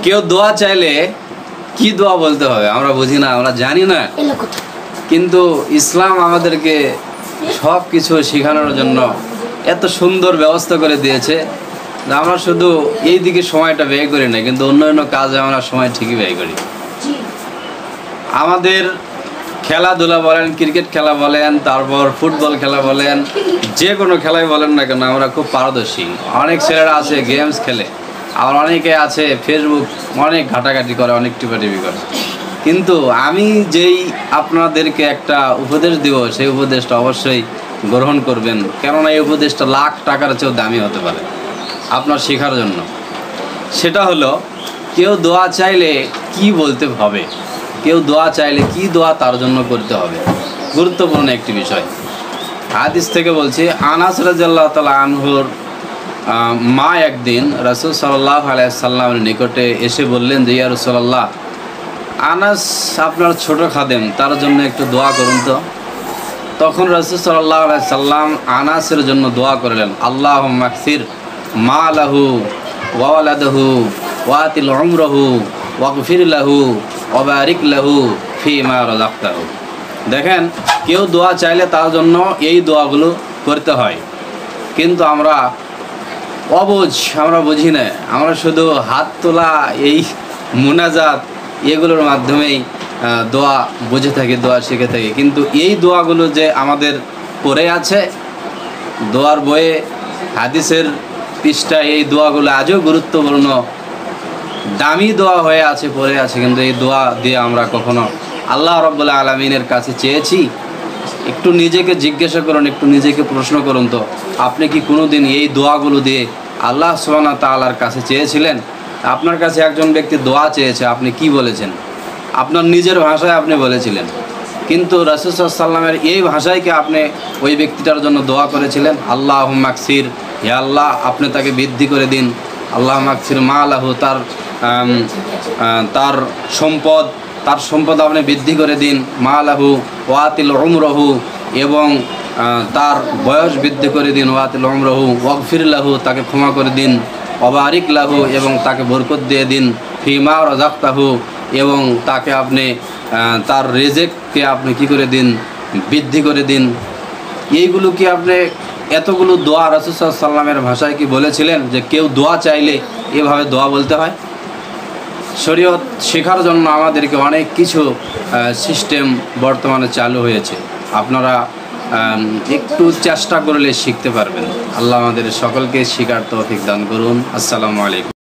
কেউ দোয়া চাইলে কি দোয়া বলতে হবে আমরা বুঝি না, আমরা জানি না, কিন্তু ইসলাম আমাদেরকে সব কিছু শেখানোর জন্য এত সুন্দর ব্যবস্থা করে দিয়েছে। আমরা শুধু এই দিকে সময়টা ব্যয় করি না, কিন্তু অন্য কাজে আমরা সময় ঠিকই ব্যয় করি। আমাদের খেলাধুলা বলেন, ক্রিকেট খেলা বলেন, তারপর ফুটবল খেলা বলেন, যে কোনো খেলাই বলেন না কেন আমরা খুব পারদর্শী। অনেক ছেলেরা আছে গেমস খেলে, আবার অনেকে আছে ফেসবুক অনেক ঘাটাঘাটি করে, অনেক টিপাটিপি করে। কিন্তু আমি যেই আপনাদেরকে একটা উপদেশ দিব, সেই উপদেশটা অবশ্যই গ্রহণ করবেন, কেননা এই উপদেশটা লাখ টাকার চেয়েও দামি হতে পারে আপনার শেখার জন্য। সেটা হলো, কেউ দোয়া চাইলে কি বলতে হবে, কেউ দোয়া চাইলে কি দোয়া তার জন্য করতে হবে, গুরুত্বপূর্ণ একটি বিষয়। হাদিস থেকে বলছি, আনাস রাদিয়াল্লাহু তাআলা আনহুর মা একদিন রাসূল সাল্লাল্লাহু আলাইহি সাল্লামের নিকটে এসে বললেন যে, ইয়া রাসূলুল্লাহ, আনাস আপনার ছোট খাদেম, তার জন্য একটু দোয়া করুন তো। তখন রাসূল সাল্লাল্লাহু আলাইহি সাল্লাম আনাসের জন্য দোয়া করলেন, আল্লাহুম্মা আকসির মালাহু ওয়া ওয়ালাদাহু ওয়া আতিল উমরাহু ওয়াগফির লাহু ওয়া বারিক লাহু ফিমা রাযাকতাহু। দেখেন, কেউ দোয়া চাইলে তার জন্য এই দোয়াগুলো করতে হয়, কিন্তু আমরা অবুঝ, আমরা বুঝি না। আমরা শুধু হাত তোলা, এই মুনাজাত, এগুলোর মাধ্যমেই দোয়া বুঝে থাকি, দোয়া শিখে থাকি। কিন্তু এই দোয়াগুলো যে আমাদের পড়ে আছে দোয়ার বইয়ে, হাদিসের পৃষ্ঠায়, এই দোয়াগুলো আজও গুরুত্বপূর্ণ দামি দোয়া হয়ে আছে, পড়ে আছে, কিন্তু এই দোয়া দিয়ে আমরা কখনো আল্লাহ রাব্বুল আলামিনের কাছে চেয়েছি? একটু নিজেকে জিজ্ঞাসা করুন, একটু নিজেকে প্রশ্ন করুন তো, আপনি কি কোনো দিন এই দোয়াগুলো দিয়ে আল্লাহ সুবহানাহু ওয়া তাআলার কাছে চেয়েছিলেন? আপনার কাছে একজন ব্যক্তি দোয়া চেয়েছে, আপনি কি বলেছেন? আপনার নিজের ভাষায় আপনি বলেছিলেন, কিন্তু রাসূল সাল্লাল্লাহু আলাইহি ওয়াসাল্লামের এই ভাষায় কি আপনি ওই ব্যক্তিটার জন্য দোয়া করেছিলেন? আল্লাহুম্মা আকসির, হে আল্লাহ আপনি তাকে বৃদ্ধি করে দিন। আল্লাহুম্মা আকসির মালাহু, তার সম্পদ আপনি বৃদ্ধি করে দিন। মালাহু ওয়াতিল উমরহু, এবং তার বয়স বৃদ্ধি করে দিন। ওয়াতিল উমরহু ওয়াগফির লাহু, তাকে ক্ষমা করে দিন। ওয়াবারিক লাহু, এবং তাকে বরকত দিয়ে দিন। ফিমা রাযাকতাহু, এবং তাকে আপনি তার রিজিককে আপনি কি করে দিন? বৃদ্ধি করে দিন। এইগুলো কি আপনি এতগুলো দোয়া রাসূল সাল্লাল্লাহু আলাইহি ওয়াসাল্লামের ভাষায় কি বলেছিলেন যে কেউ দোয়া চাইলে এভাবে দোয়া বলতে হয়? শরীয়ত শেখার জন্য আমাদেরকে অনেক কিছু সিস্টেম বর্তমানে চালু হয়েছে, আপনারা একটু চেষ্টা করলে শিখতে পারবেন। আল্লাহ আমাদের সকলকে শেখার তৌফিক দান করুন। আসসালামু আলাইকুম।